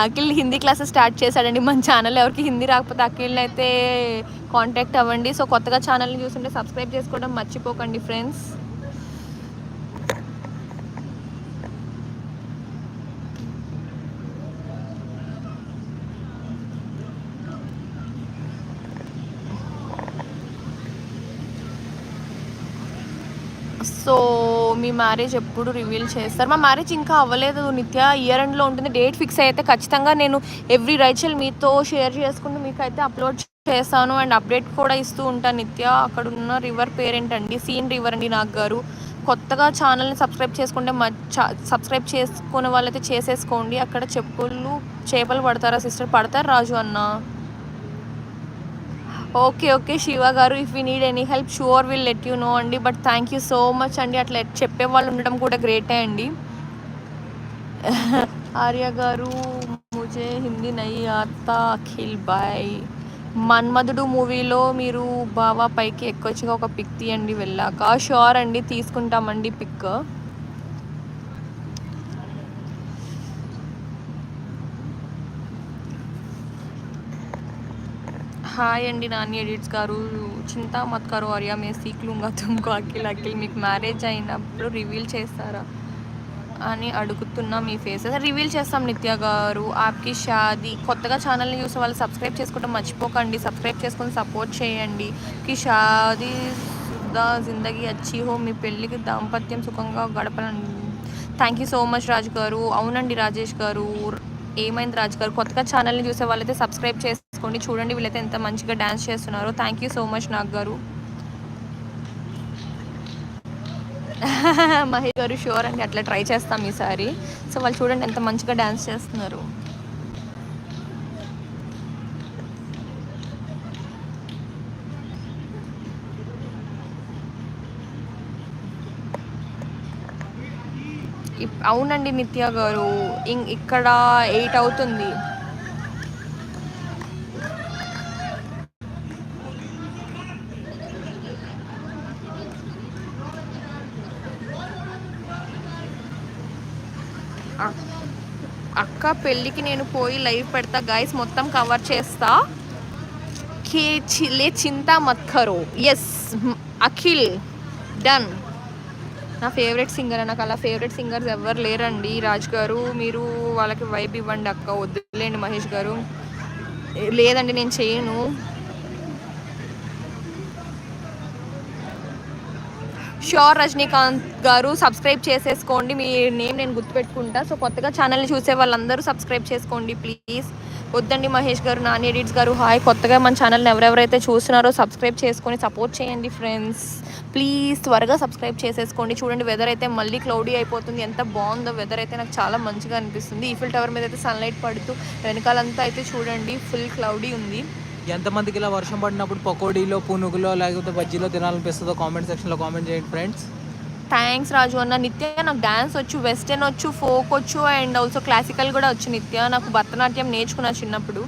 Akhil Hindi classes start చేశాడండి మన channel. ఎవరికి హిందీ రాకపోతే అఖిల్ని అయితే కాంటాక్ట్ అవ్వండి. సో కొత్తగా ఛానల్ని చూస్తుంటే సబ్స్క్రైబ్ చేసుకోవడం మర్చిపోకండి ఫ్రెండ్స్. సో మీ మ్యారేజ్ ఎప్పుడు రివీల్ చేస్తారు? మా మ్యారేజ్ ఇంకా అవ్వలేదు నిత్య, ఇయర్ ఎండ్లో ఉంటుంది. డేట్ ఫిక్స్ అయితే ఖచ్చితంగా నేను ఎవ్రీ రైచల్ మీతో షేర్ చేసుకుంటూ మీకు అయితే అప్లోడ్ చేస్తాను అండ్ అప్డేట్ కూడా ఇస్తూ ఉంటాను నిత్య. అక్కడ ఉన్న రివర్ పేరేంటండి? సీన్ రివర్ అండి. నాకు గారు కొత్తగా ఛానల్ని సబ్స్క్రైబ్ చేసుకుంటే సబ్స్క్రైబ్ చేసుకునే వాళ్ళైతే చేసేసుకోండి. అక్కడ చేపలు పడతారా సిస్టర్? పడతారు రాజు అన్న. ఓకే శివ గారు, if you need any help sure will let you know అండి. But thank you so much అండి, అట్లా చెప్పే వాళ్ళు ఉండడం కూడా గ్రేటే అండి. ఆర్య గారు, ముజే హిందీ నై ఆతా అఖిల్ బాయ్. మన్మధుడు మూవీలో మీరు బావా పైకి ఎక్కొచ్చుగా ఒక పిక్ తీయండి వెళ్ళాక. షూర్ అండి, తీసుకుంటామండి పిక్. హాయ్ అండి నాని ఎడిట్స్ గారు, చింతా మత్ కరో ఆర్యా మే సీక్ లూంగా తుమ్కో. అఖిల్ మీకు మ్యారేజ్ అయినప్పుడు రివీల్ చేస్తారా అని అడుగుతున్నా. మీ ఫేసెస్ రివీల్ చేస్తాం నిత్య గారు. ఆప్కి షాదీ. కొత్తగా ఛానల్ని చూసే వాళ్ళు సబ్స్క్రైబ్ చేసుకోవడం మర్చిపోకండి. సబ్స్క్రైబ్ చేసుకొని సపోర్ట్ చేయండి. కి షాదీ సుద్దా జిందగీ అచ్చి హో. మీ పెళ్ళికి దాంపత్యం సుఖంగా గడపాలని. థ్యాంక్ యూ సో మచ్ రాజు గారు. అవునండి రాజేష్ గారు. ఏమైంది రాజు గారు? కొత్తగా ఛానల్ని చూసే వాళ్ళైతే సబ్స్క్రైబ్ చేసుకోండి. చూడండి వీళ్ళైతే ఎంత మంచిగా డ్యాన్స్ చేస్తున్నారో. Thank you so much Nag గారు. మహేష్ గారు షూర్ అండి, అట్లా ట్రై చేస్తాం ఈసారి. సో వాళ్ళు చూడండి ఎంత మంచిగా డ్యాన్స్ చేస్తున్నారు. అవునండి నిత్య గారు, ఇక్కడ 8 అవుతుంది. అక్క పెళ్ళికి నేను పోయి లైవ్ పెడతా గైస్, మొత్తం కవర్ చేస్తా. లే చింతా మత్ కరో. Yes Akhil done. నా ఫేవరెట్ సింగర్. నాకు అలా ఫేవరెట్ సింగర్స్ ఎవరు లేరండి. రాజ్ గారు మీరు వాళ్ళకి వైబ్ ఇవ్వండి. అక్క వద్దులేండి. మహేష్ గారు లేదండి నేను చేయను. ష్యూర్ రజనీకాంత్ గారు సబ్స్క్రైబ్ చేసేసుకోండి. మీ నేమ్ నేను గుర్తుపెట్టుకుంటా. సో కొత్తగా ఛానల్ని చూసే వాళ్ళందరూ సబ్స్క్రైబ్ చేసుకోండి ప్లీజ్. వద్దండి మహేష్ గారు. నాని ఎడిట్స్ గారు హాయ్. కొత్తగా మన ఛానల్ని ఎవరెవరైతే చూస్తున్నారో సబ్స్క్రైబ్ చేసుకొని సపోర్ట్ చేయండి ఫ్రెండ్స్ ప్లీజ్. త్వరగా సబ్స్క్రైబ్ చేసేసుకోండి. చూడండి వెదర్ అయితే మళ్ళీ క్లౌడీ అయిపోతుంది. ఎంత బాగుందో వెదర్ అయితే, నాకు చాలా మంచిగా అనిపిస్తుంది. ఈఫిల్ టవర్ మీద అయితే సన్లైట్ పడుతూ వెనకాలంతా అయితే చూడండి ఫుల్ క్లౌడీ ఉంది. ఎంతమందికి ఇలా వర్షం పడినప్పుడు పకోడీలో పునుగులో లేకపోతే బజ్జీలో తినాలనిపిస్తుందో కామెంట్ సెక్షన్లో కామెంట్ చేయండి ఫ్రెండ్స్. థ్యాంక్స్ రాజు అన్న. నిత్య నాకు డ్యాన్స్ వచ్చు, వెస్టర్న్ వచ్చు, ఫోక్ వచ్చు అండ్ ఆల్సో క్లాసికల్ కూడా వచ్చు నిత్య. నాకు భరతనాట్యం నేర్చుకున్నా చిన్నప్పుడు.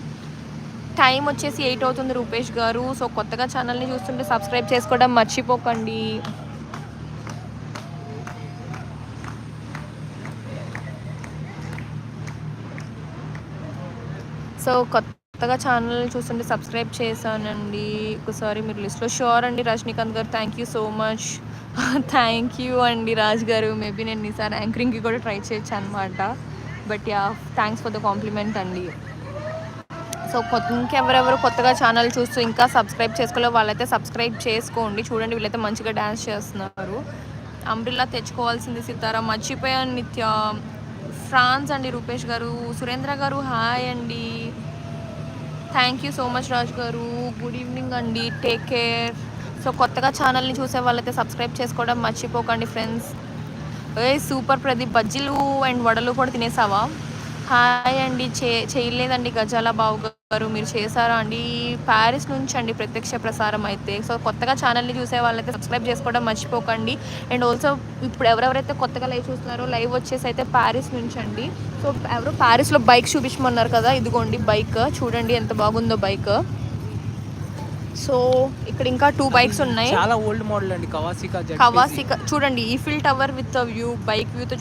టైం వచ్చేసి 8 అవుతుంది రూపేష్ గారు. సో కొత్తగా ఛానల్ని చూస్తుంటే సబ్స్క్రైబ్ చేసుకోవడం మర్చిపోకండి. సో కొత్తగా ఛానల్ చూస్తుంటే సబ్స్క్రైబ్ చేశానండి. ఒకసారి మీరు లిస్ట్లో షూర్ అండి. రజనీకాంత్ గారు thank you so much. Thank you అండి రాజ్ గారు. మేబీ నేను ఈసారి యాంకరింగ్కి కూడా ట్రై చేయొచ్చు అనమాట. But yeah thanks for the complement అండి. సో ఇంకెవరెవరు కొత్తగా ఛానల్ చూస్తూ ఇంకా సబ్స్క్రైబ్ చేసుకోలే వాళ్ళైతే సబ్స్క్రైబ్ చేసుకోండి. చూడండి వీళ్ళైతే మంచిగా డ్యాన్స్ చేస్తున్నారు. అంబ్రిల్లా తెచ్చుకోవాల్సింది సితారా. మర్చిపోయాను నిత్య. ఫ్రాన్స్ అండి రూపేష్ గారు. సురేంద్ర గారు హాయ్ అండి. థ్యాంక్ యూ సో మచ్ రాజు గారు. గుడ్ ఈవినింగ్ అండి. Take care. సో కొత్తగా ఛానల్ని చూసే వాళ్ళైతే సబ్స్క్రైబ్ చేసుకోవడం మర్చిపోకండి ఫ్రెండ్స్. సూపర్ ప్రదీప్. బజ్జీలు అండ్ వడలు కూడా తినేసావా? హాయ్ అండి. చేయలేదండి గజాల బాబు గారు. మీరు చేశారా అండి? ప్యారిస్ నుంచి అండి ప్రత్యక్ష ప్రసారం అయితే. సో కొత్తగా ఛానల్ని చూసే వాళ్ళైతే సబ్స్క్రైబ్ చేసుకోవడం మర్చిపోకండి. అండ్ ఆల్సో ఇప్పుడు ఎవరెవరైతే కొత్తగా లైవ్ చూస్తున్నారో లైవ్ వచ్చేసి అయితే ప్యారిస్ నుంచి అండి. సో ఎవరు ప్యారిస్లో బైక్ చూపించమన్నారు కదా, ఇదిగోండి బైక్. చూడండి ఎంత బాగుందో బైక్. సో ఇక్కడ ఇంకా 2 బైక్స్ ఉన్నాయి. చాలా ఓల్డ్ మోడల్ అండి. కవాసికా చూడండి Eiffel tower with view, bike వ్యూతో